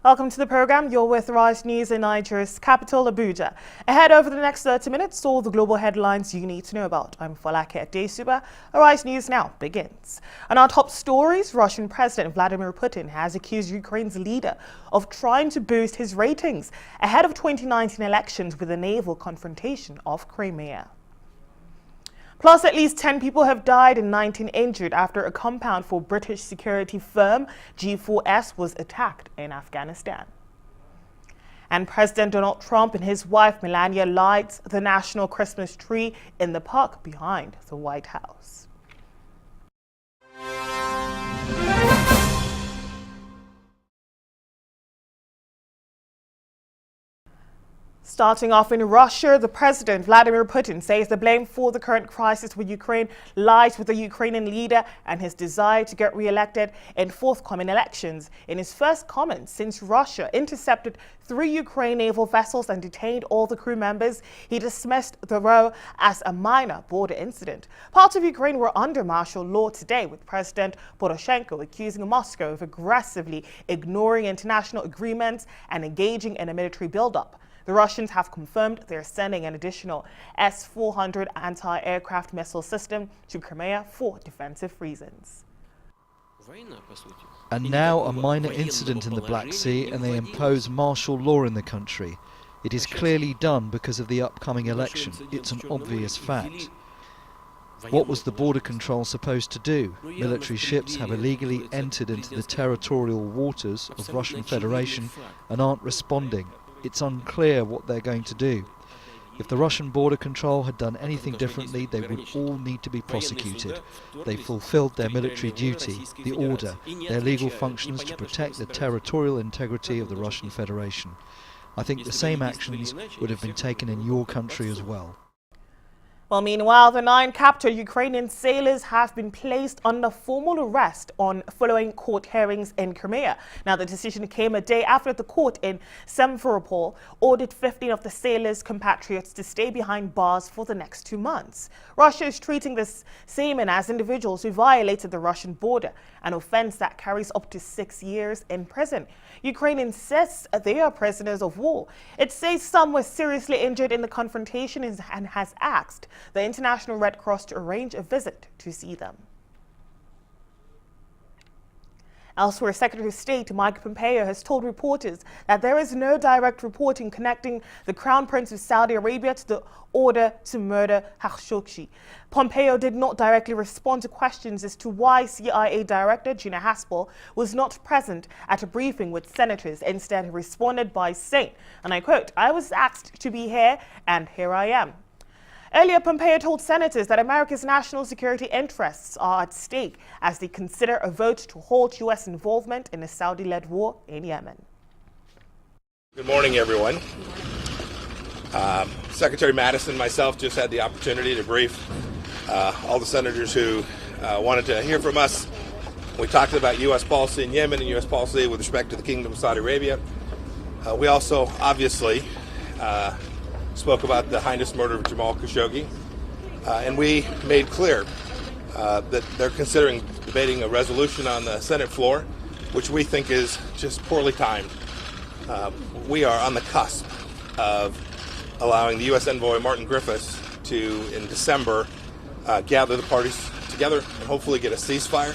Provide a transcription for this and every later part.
Welcome to the program. You're with Rise News in Nigeria's capital, Abuja. Ahead over the next 30 minutes, all the global headlines you need to know about. I'm Folake Adesugba. Rise News now begins. And our top stories, Russian President Vladimir Putin has accused Ukraine's leader of trying to boost his ratings ahead of 2019 elections with a naval confrontation of Crimea. Plus, at least 10 people have died and 19 injured after a compound for British security firm G4S was attacked in Afghanistan. And President Donald Trump and his wife Melania lights the national Christmas tree in the park behind the White House. Starting off in Russia, the president, Vladimir Putin, says the blame for the current crisis with Ukraine lies with the Ukrainian leader and his desire to get re-elected in forthcoming elections. In his first comments since Russia intercepted 3 Ukraine naval vessels and detained all the crew members, he dismissed the row as a minor border incident. Parts of Ukraine were under martial law today, with President Poroshenko accusing Moscow of aggressively ignoring international agreements and engaging in a military buildup. The Russians have confirmed they're sending an additional S-400 anti-aircraft missile system to Crimea for defensive reasons. And now a minor incident in the Black Sea and they impose martial law in the country. It is clearly done because of the upcoming election. It's an obvious fact. What was the border control supposed to do? Military ships have illegally entered into the territorial waters of the Russian Federation and aren't responding. It's unclear what they're going to do. If the Russian border control had done anything differently, they would all need to be prosecuted. They fulfilled their military duty, the order, their legal functions to protect the territorial integrity of the Russian Federation. I think the same actions would have been taken in your country as well. Well, meanwhile, the 9 captured Ukrainian sailors have been placed under formal arrest following court hearings in Crimea. Now, the decision came a day after the court in Simferopol ordered 15 of the sailors' compatriots to stay behind bars for the next 2 months. Russia is treating the seamen as individuals who violated the Russian border, an offense that carries up to 6 years in prison. Ukraine insists they are prisoners of war. It says some were seriously injured in the confrontation and has asked the International Red Cross to arrange a visit to see them. Elsewhere, Secretary of State Mike Pompeo has told reporters that there is no direct reporting connecting the Crown Prince of Saudi Arabia to the order to murder Khashoggi. Pompeo did not directly respond to questions as to why CIA Director Gina Haspel was not present at a briefing with senators. Instead, he responded by saying, and I quote, "I was asked to be here, and here I am." Earlier, Pompeo told senators that America's national security interests are at stake as they consider a vote to halt U.S. involvement in a Saudi-led war in Yemen. Good morning, everyone. Secretary Mattis and myself just had the opportunity to brief all the senators who wanted to hear from us. We talked about U.S. policy in Yemen and U.S. policy with respect to the Kingdom of Saudi Arabia. We also, obviously, spoke about the heinous murder of Jamal Khashoggi, and we made clear that they're considering debating a resolution on the Senate floor, which we think is just poorly timed. We are on the cusp of allowing the U.S. envoy Martin Griffiths to, in December, gather the parties together and hopefully get a ceasefire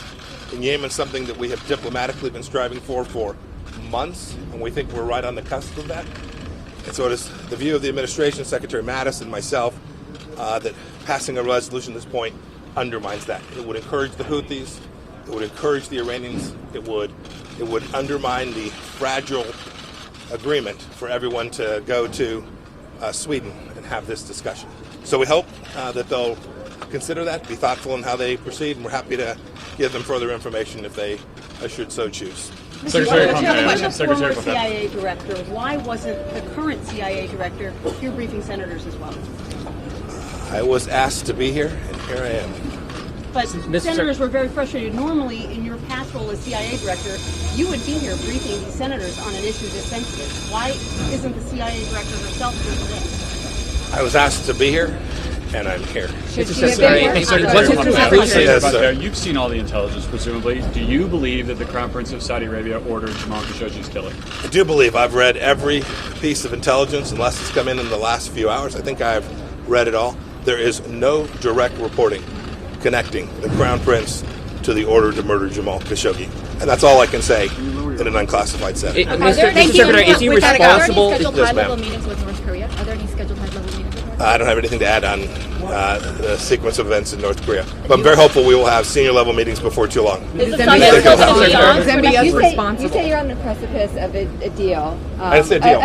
in Yemen, something that we have diplomatically been striving for months, and we think we're right on the cusp of that. And so it is the view of the administration, Secretary Mattis and myself, that passing a resolution at this point undermines that. It would encourage the Houthis, it would encourage the Iranians, it would undermine the fragile agreement for everyone to go to Sweden and have this discussion. So we hope that they'll consider that, be thoughtful in how they proceed, and we're happy to give them further information if they should so choose. Secretary Pompeo, Secretary Pompeo. CIA director, why wasn't the current CIA director here briefing senators as well? I was asked to be here, and here I am. But senators were very frustrated. Normally, in your past role as CIA director, you would be here briefing these senators on an issue this sensitive. Why isn't the CIA director herself here today? I was asked to be here, and I'm here. You've seen all the intelligence, presumably. Do you believe that the Crown Prince of Saudi Arabia ordered Jamal Khashoggi's killing? I do believe. I've read every piece of intelligence, unless it's come in the last few hours. I think I've read it all. There is no direct reporting connecting the Crown Prince to the order to murder Jamal Khashoggi. And that's all I can say in an unclassified setting. Mr. Secretary, is he responsible? Are there any scheduled Yes, high-level ma'am. meetings with North Korea? Are there any scheduled high-level meetings with North Korea? I don't have anything to add on the sequence of events in North Korea. But I'm very hopeful we will have senior-level meetings before too long. Is MBS responsible? You say you're on the precipice of a deal. I didn't say a deal.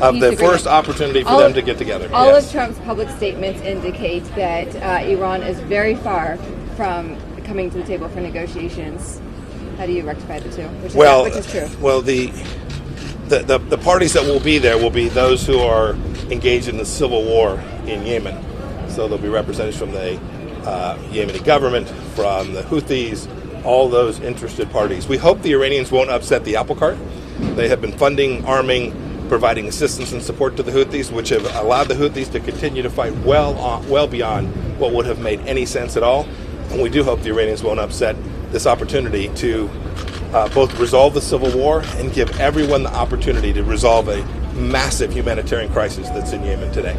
Of the first opportunity for them to get together. All of Trump's public statements indicate that Iran is very far from coming to the table for negotiations. How do you rectify the two? Which is true. Well, the parties that will be there will be those who are engaged in the civil war in Yemen. So there'll be representatives from the Yemeni government, from the Houthis, all those interested parties. We hope the Iranians won't upset the apple cart. They have been funding, arming, providing assistance and support to the Houthis, which have allowed the Houthis to continue to fight well beyond what would have made any sense at all. And we do hope the Iranians won't upset this opportunity to both resolve the civil war and give everyone the opportunity to resolve a massive humanitarian crisis that's in Yemen today.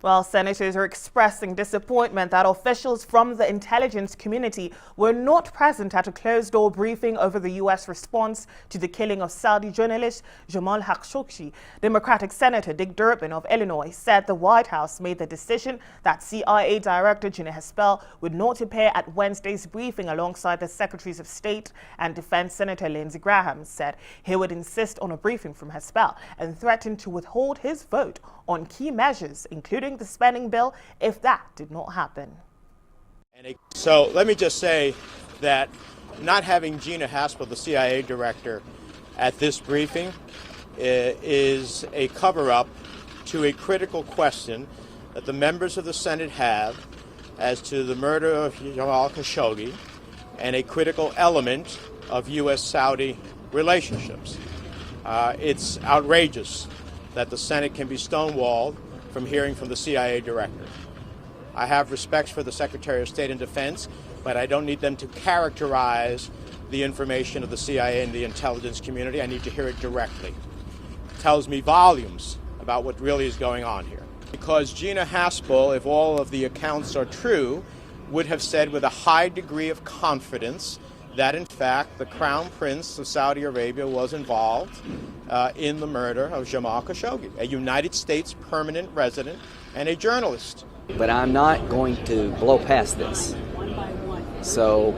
Well, senators are expressing disappointment that officials from the intelligence community were not present at a closed-door briefing over the U.S. response to the killing of Saudi journalist Jamal Khashoggi. Democratic Senator Dick Durbin of Illinois said the White House made the decision that CIA Director Gina Haspel would not appear at Wednesday's briefing alongside the Secretaries of State and Defense. Senator Lindsey Graham said he would insist on a briefing from Haspel and threatened to withhold his vote on key measures, including the spending bill, if that did not happen. So let me just say that not having Gina Haspel, the CIA director, at this briefing is a cover-up to a critical question that the members of the Senate have as to the murder of Jamal Khashoggi and a critical element of U.S.-Saudi relationships. It's outrageous that the Senate can be stonewalled from hearing from the CIA director. I have respect for the Secretary of State and Defense, but I don't need them to characterize the information of the CIA and the intelligence community. I need to hear it directly. It tells me volumes about what really is going on here. Because Gina Haspel, if all of the accounts are true, would have said with a high degree of confidence that, in fact, the Crown Prince of Saudi Arabia was involved in the murder of Jamal Khashoggi, a United States permanent resident and a journalist. But I'm not going to blow past this. So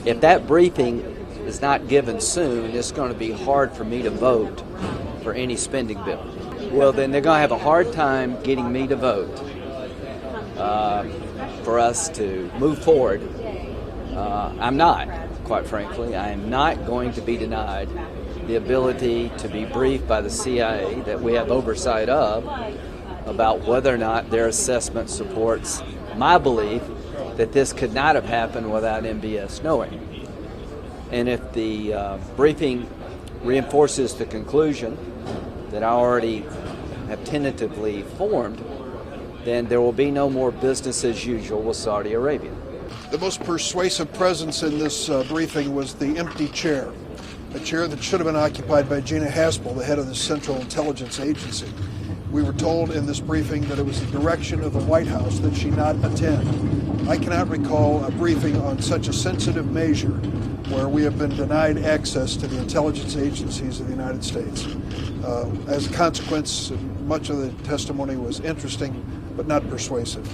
if that briefing is not given soon, it's going to be hard for me to vote for any spending bill. Well, then they're going to have a hard time getting me to vote for us to move forward. I'm not. Quite frankly, I am not going to be denied the ability to be briefed by the CIA that we have oversight of about whether or not their assessment supports my belief that this could not have happened without MBS knowing. And if the briefing reinforces the conclusion that I already have tentatively formed, then there will be no more business as usual with Saudi Arabia. The most persuasive presence in this briefing was the empty chair, a chair that should have been occupied by Gina Haspel, the head of the Central Intelligence Agency. We were told in this briefing that it was the direction of the White House that she not attend. I cannot recall a briefing on such a sensitive measure where we have been denied access to the intelligence agencies of the United States. As a consequence, much of the testimony was interesting but not persuasive.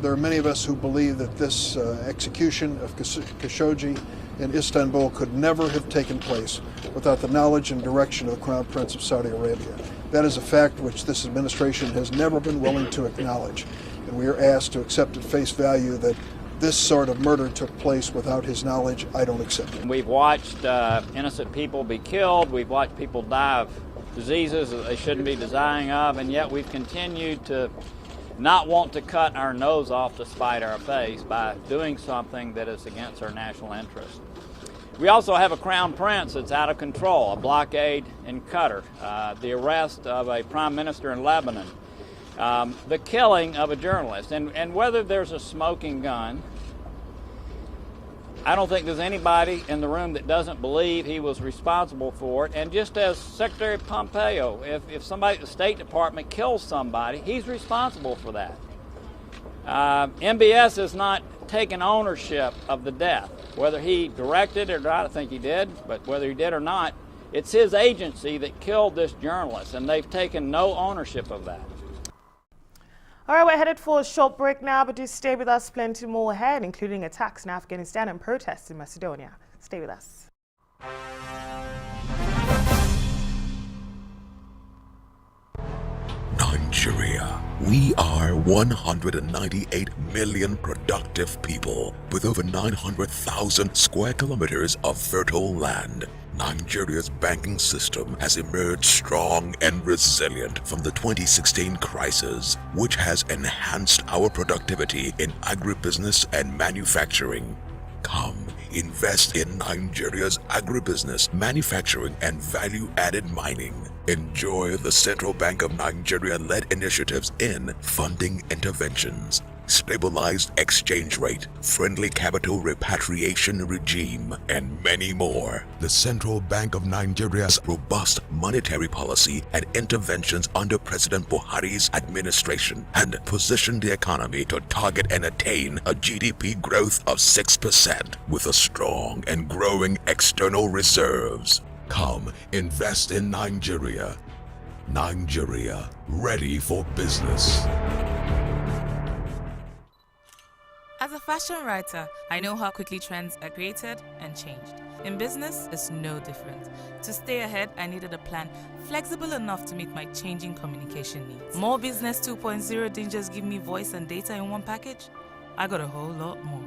There are many of us who believe that this execution of Khashoggi in Istanbul could never have taken place without the knowledge and direction of the Crown Prince of Saudi Arabia. That is a fact which this administration has never been willing to acknowledge, and we are asked to accept at face value that this sort of murder took place without his knowledge. I don't accept it. We've watched innocent people be killed. We've watched people die of diseases that they shouldn't be dying of, and yet we've continued to not want to cut our nose off to spite our face by doing something that is against our national interest. We also have a crown prince that's out of control, a blockade in Qatar, the arrest of a prime minister in Lebanon, the killing of a journalist. And whether there's a smoking gun, I don't think there's anybody in the room that doesn't believe he was responsible for it. And just as Secretary Pompeo, if somebody at the State Department kills somebody, he's responsible for that. MBS has not taken ownership of the death. Whether he directed it or not, I think he did, but whether he did or not, it's his agency that killed this journalist, and they've taken no ownership of that. All right, we're headed for a short break now, but do stay with us. Plenty more ahead, including attacks in Afghanistan and protests in Macedonia. Stay with us. Nigeria. We are 198 million productive people with over 900,000 square kilometers of fertile land. Nigeria's banking system has emerged strong and resilient from the 2016 crisis, which has enhanced our productivity in agribusiness and manufacturing. Come, invest in Nigeria's agribusiness, manufacturing, and value-added mining. Enjoy the Central Bank of Nigeria-led initiatives in funding interventions, stabilized exchange rate, friendly capital repatriation regime, and many more. The Central Bank of Nigeria's robust monetary policy and interventions under President Buhari's administration and positioned the economy to target and attain a GDP growth of 6% with a strong and growing external reserves. Come, invest in Nigeria. Nigeria, ready for business. As a fashion writer, I know how quickly trends are created and changed. In business, it's no different. To stay ahead, I needed a plan flexible enough to meet my changing communication needs. More Business 2.0 didn't just give me voice and data in one package. I got a whole lot more.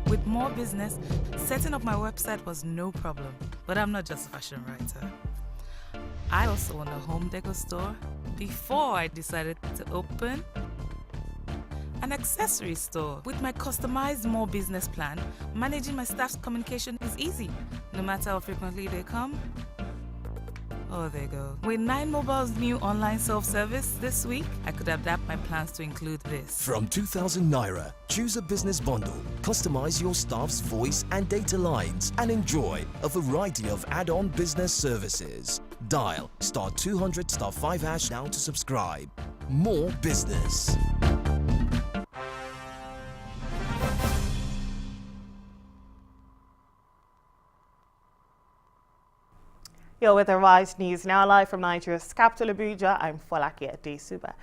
With More Business, setting up my website was no problem. But I'm not just a fashion writer. I also own a home decor store before I decided to open an accessory store. With my customized More Business plan, managing my staff's communication is easy, no matter how frequently they come or they go. With 9mobile's new online self-service this week, I could adapt my plans to include this. From 2,000 Naira, choose a business bundle, customize your staff's voice and data lines, and enjoy a variety of add-on business services. Dial *200 *5# now to subscribe. More Business. You're with the Rise News, now live from Nigeria's capital, Abuja. I'm Folake Adesugba.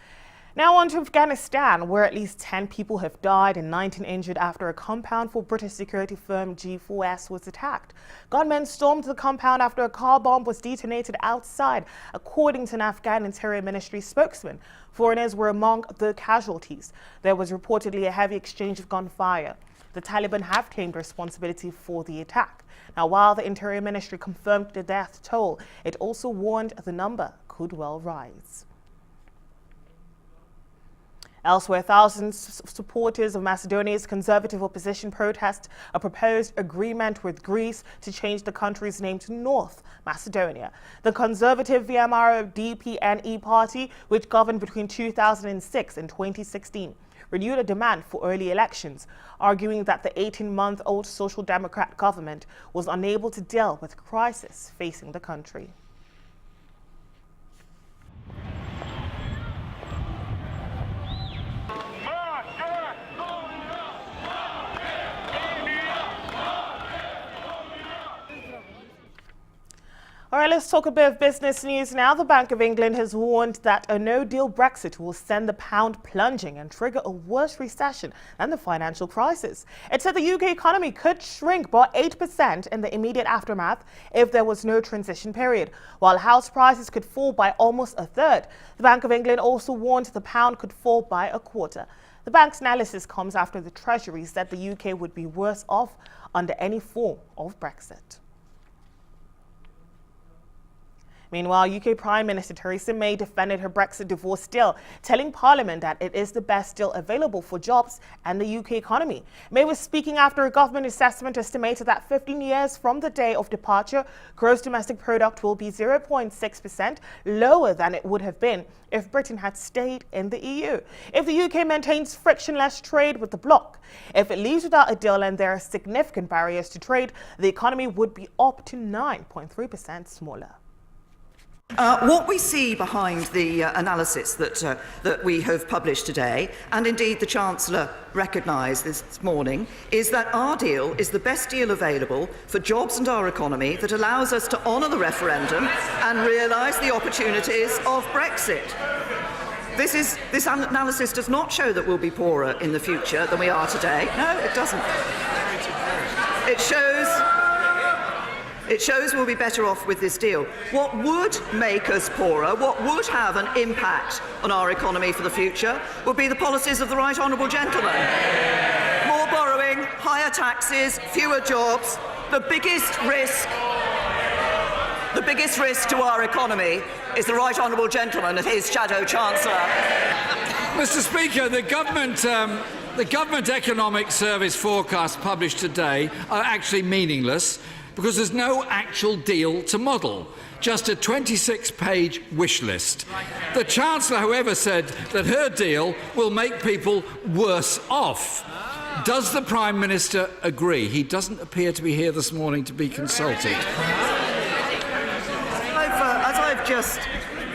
Now on to Afghanistan, where at least 10 people have died and 19 injured after a compound for British security firm G4S was attacked. Gunmen stormed the compound after a car bomb was detonated outside, according to an Afghan Interior Ministry spokesman. Foreigners were among the casualties. There was reportedly a heavy exchange of gunfire. The Taliban have claimed responsibility for the attack. Now, while the Interior Ministry confirmed the death toll, it also warned the number could well rise. Elsewhere, thousands of supporters of Macedonia's conservative opposition protest a proposed agreement with Greece to change the country's name to North Macedonia. The conservative VMRO-DPNE party, which governed between 2006 and 2016, renewed a demand for early elections, arguing that the 18-month-old Social Democrat government was unable to deal with the crisis facing the country. All right, let's talk a bit of business news now. The Bank of England has warned that a no-deal Brexit will send the pound plunging and trigger a worse recession than the financial crisis. It said the UK economy could shrink by 8% in the immediate aftermath if there was no transition period, while house prices could fall by almost a third. The Bank of England also warned the pound could fall by a quarter. The bank's analysis comes after the Treasury said the UK would be worse off under any form of Brexit. Meanwhile, UK Prime Minister Theresa May defended her Brexit divorce deal, telling Parliament that it is the best deal available for jobs and the UK economy. May was speaking after a government assessment estimated that 15 years from the day of departure, gross domestic product will be 0.6% lower than it would have been if Britain had stayed in the EU. If the UK maintains frictionless trade with the bloc, if it leaves without a deal and there are significant barriers to trade, the economy would be up to 9.3% smaller. What we see behind the analysis that we have published today, and indeed the Chancellor recognised this morning, is that our deal is the best deal available for jobs and our economy that allows us to honour the referendum and realise the opportunities of Brexit. This analysis does not show that we'll be poorer in the future than we are today. No, it doesn't. It shows we'll be better off with this deal. What would make us poorer, what would have an impact on our economy for the future, would be the policies of the Right Honourable Gentleman. More borrowing, higher taxes, fewer jobs. The biggest risk to our economy is the Right Honourable Gentleman and his shadow Chancellor. Mr. Speaker, the government economic service forecasts published today are actually meaningless, because there's no actual deal to model, just a 26-page wish list. The Chancellor, however, said that her deal will make people worse off. Does the Prime Minister agree? He doesn't appear to be here this morning to be consulted.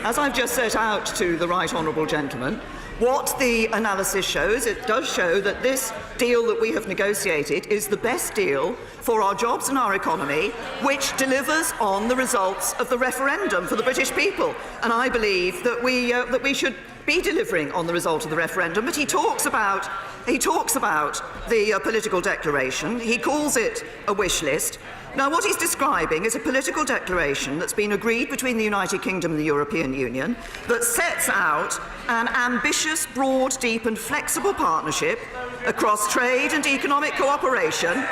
As I've just set out to the Right Honourable Gentleman, what the analysis shows, it does show that this deal that we have negotiated is the best deal for our jobs and our economy, which delivers on the results of the referendum for the British people. And I believe that we should be delivering on the result of the referendum. But he talks about the political declaration. He calls it a wish list. Now, what he's describing is a political declaration that's been agreed between the United Kingdom and the European Union that sets out an ambitious, broad, deep and flexible partnership across trade and economic cooperation,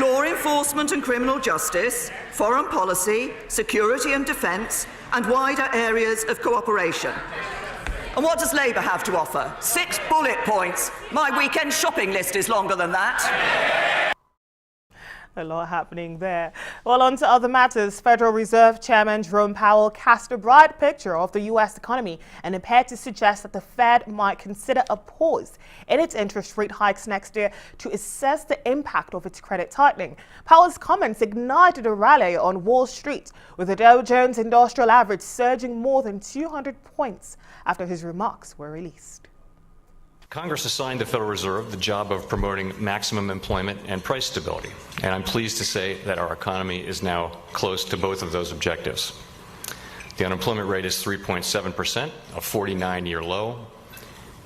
law enforcement and criminal justice, foreign policy, security and defence, and wider areas of cooperation. And what does Labour have to offer? 6 bullet points. My weekend shopping list is longer than that. A lot happening there. Well, on to other matters. Federal Reserve Chairman Jerome Powell cast a bright picture of the U.S. economy and appeared to suggest that the Fed might consider a pause in its interest rate hikes next year to assess the impact of its credit tightening. Powell's comments ignited a rally on Wall Street, with the Dow Jones Industrial Average surging more than 200 points after his remarks were released. Congress assigned the Federal Reserve the job of promoting maximum employment and price stability, and I'm pleased to say that our economy is now close to both of those objectives. The unemployment rate is 3.7%, a 49-year low,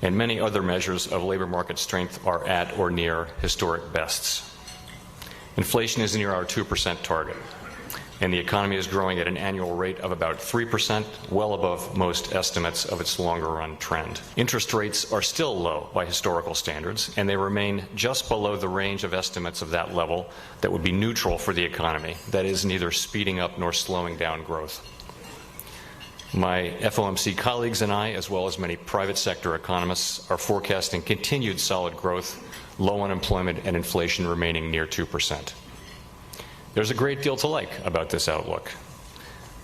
and many other measures of labor market strength are at or near historic bests. Inflation is near our 2% target, and the economy is growing at an annual rate of about 3%, well above most estimates of its longer-run trend. Interest rates are still low by historical standards, and they remain just below the range of estimates of that level that would be neutral for the economy, that is, neither speeding up nor slowing down growth. My FOMC colleagues and I, as well as many private sector economists, are forecasting continued solid growth, low unemployment, and inflation remaining near 2%. There's a great deal to like about this outlook,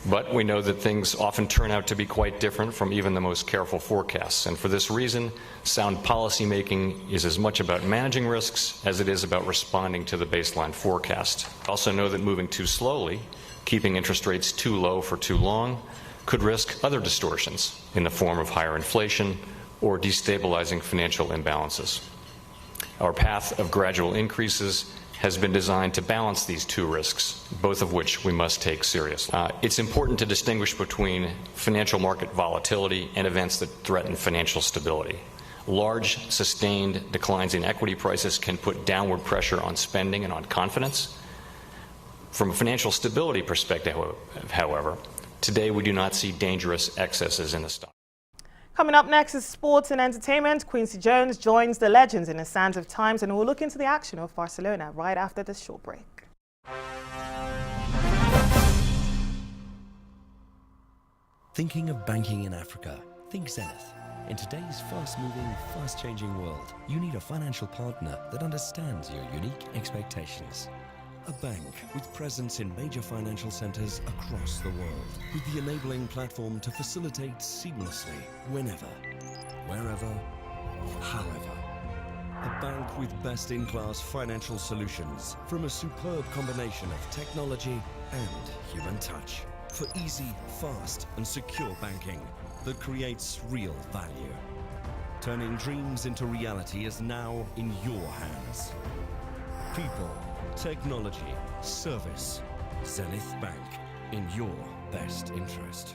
but we know that things often turn out to be quite different from even the most careful forecasts, and for this reason, sound policymaking is as much about managing risks as it is about responding to the baseline forecast. I also know that moving too slowly, keeping interest rates too low for too long, could risk other distortions in the form of higher inflation or destabilizing financial imbalances. Our path of gradual increases has been designed to balance these two risks, both of which we must take seriously. It's important to distinguish between financial market volatility and events that threaten financial stability. Large, sustained declines in equity prices can put downward pressure on spending and on confidence. From a financial stability perspective, however, today we do not see dangerous excesses in the stock. Coming up next is sports and entertainment. Quincy Jones joins the legends in the sands of times, and we'll look into the action of Barcelona right after this short break. Thinking of banking in Africa? Think Zenith. In today's fast-moving, fast-changing world, you need a financial partner that understands your unique expectations. A bank with presence in major financial centers across the world, with the enabling platform to facilitate seamlessly whenever, wherever, however. A bank with best-in-class financial solutions from a superb combination of technology and human touch for easy, fast, and secure banking that creates real value. Turning dreams into reality is now in your hands. People, technology, service. Zenith Bank, in your best interest.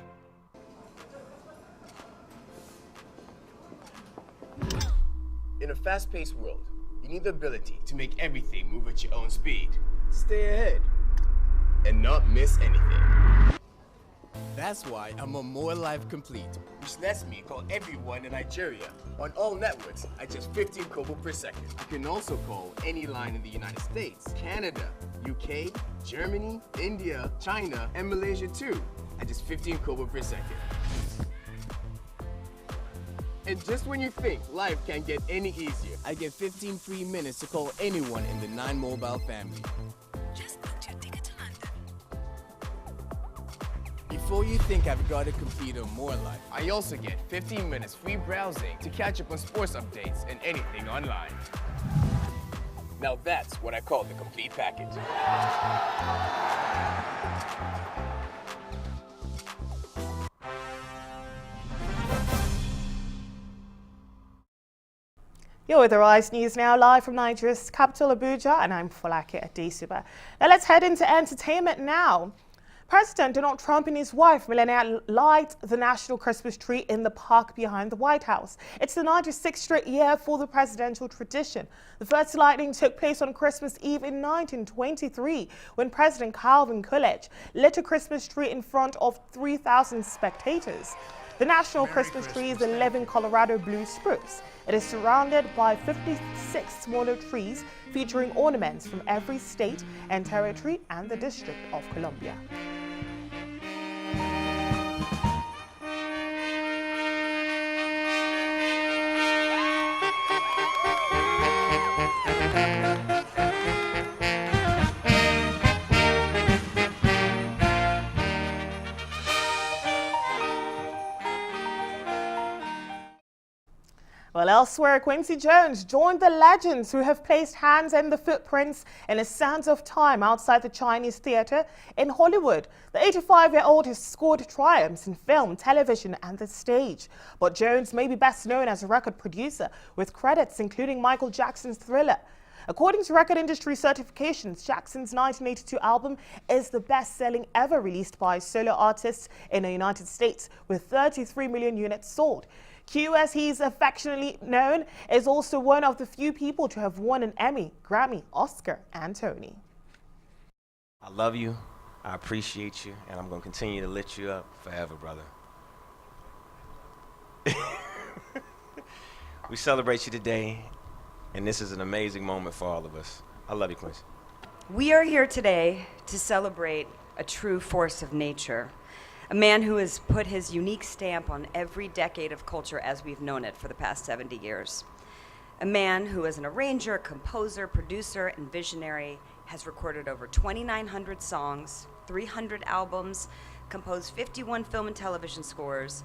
In a fast-paced world, you need the ability to make everything move at your own speed. Stay ahead and not miss anything. That's why I'm on More Life Complete, which lets me call everyone in Nigeria on all networks at just 15 kobo per second. You can also call any line in the United States, Canada, UK, Germany, India, China, and Malaysia too, at just 15 kobo per second. And just when you think life can't get any easier, I get 15 free minutes to call anyone in the 9 Mobile family. Just booked your ticket to London. Before you think I've got to compete on More Life, I also get 15 minutes free browsing to catch up on sports updates and anything online. Now that's what I call the complete package. You're with the Rise News now, live from Nigeria's capital, Abuja, and I'm Folake Adesugba. Now let's head into entertainment now. President Donald Trump and his wife, Melania, light the national Christmas tree in the park behind the White House. It's the 96th straight year for the presidential tradition. The first lighting took place on Christmas Eve in 1923, when President Calvin Coolidge lit a Christmas tree in front of 3,000 spectators. The national Christmas tree is a living Colorado blue spruce. It is surrounded by 56 smaller trees featuring ornaments from every state and territory and the District of Columbia. Well, elsewhere, Quincy Jones joined the legends who have placed hands in the footprints in a Sands of Time outside the Chinese Theatre in Hollywood. The 85-year-old has scored triumphs in film, television, and the stage. But Jones may be best known as a record producer, with credits including Michael Jackson's Thriller. According to record industry certifications, Jackson's 1982 album is the best-selling ever released by a solo artist in the United States, with 33 million units sold. Q, as he's affectionately known, is also one of the few people to have won an Emmy, Grammy, Oscar, and Tony. I love you, I appreciate you, and I'm going to continue to lift you up forever, brother. We celebrate you today, and this is an amazing moment for all of us. I love you, Quincy. We are here today to celebrate a true force of nature. A man who has put his unique stamp on every decade of culture as we've known it for the past 70 years. A man who, as an arranger, composer, producer, and visionary, has recorded over 2,900 songs, 300 albums, composed 51 film and television scores,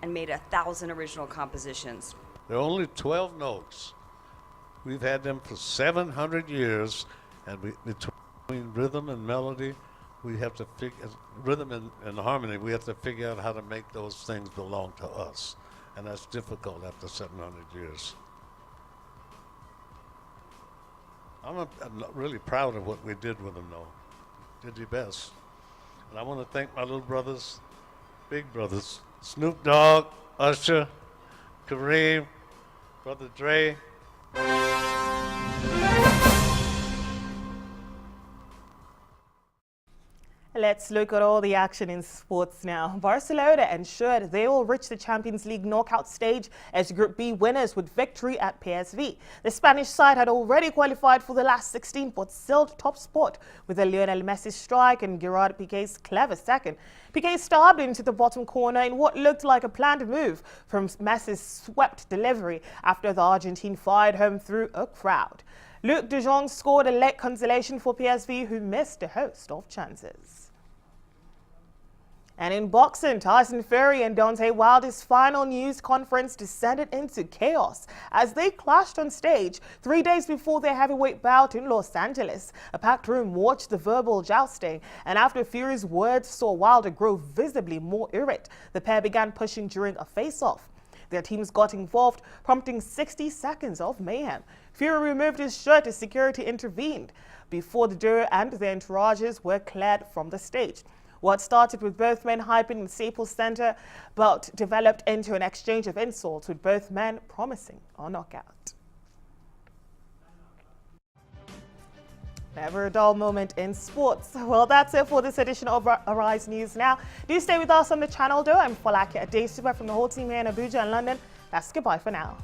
and made 1,000 original compositions. There are only 12 notes. We've had them for 700 years, and between rhythm and melody, we have to figure, rhythm and harmony, we have to figure out how to make those things belong to us. And that's difficult after 700 years. I'm really proud of what we did with them, though. Did your best. And I want to thank my little brothers, big brothers, Snoop Dogg, Usher, Kareem, Brother Dre. Let's look at all the action in sports now. Barcelona ensured they will reach the Champions League knockout stage as Group B winners with victory at PSV. The Spanish side had already qualified for the last 16 but still top spot with a Lionel Messi strike and Gerard Piqué's clever second. Piqué stabbed into the bottom corner in what looked like a planned move from Messi's swept delivery after the Argentine fired home through a crowd. Luc de Jong scored a late consolation for PSV, who missed a host of chances. And in boxing, Tyson Fury and Deontay Wilder's final news conference descended into chaos as they clashed on stage 3 days before their heavyweight bout in Los Angeles. A packed room watched the verbal jousting, and after Fury's words saw Wilder grow visibly more irate, the pair began pushing during a face-off. Their teams got involved, prompting 60 seconds of mayhem. Fury removed his shirt as security intervened before the duo and their entourages were cleared from the stage. What started with both men hyping in Staples Center but developed into an exchange of insults, with both men promising a knockout. Never a dull moment in sports. Well, that's it for this edition of Arise News Now. Do stay with us on the channel, though. I'm Folake Adesugba from the whole team here in Abuja and London. That's goodbye for now.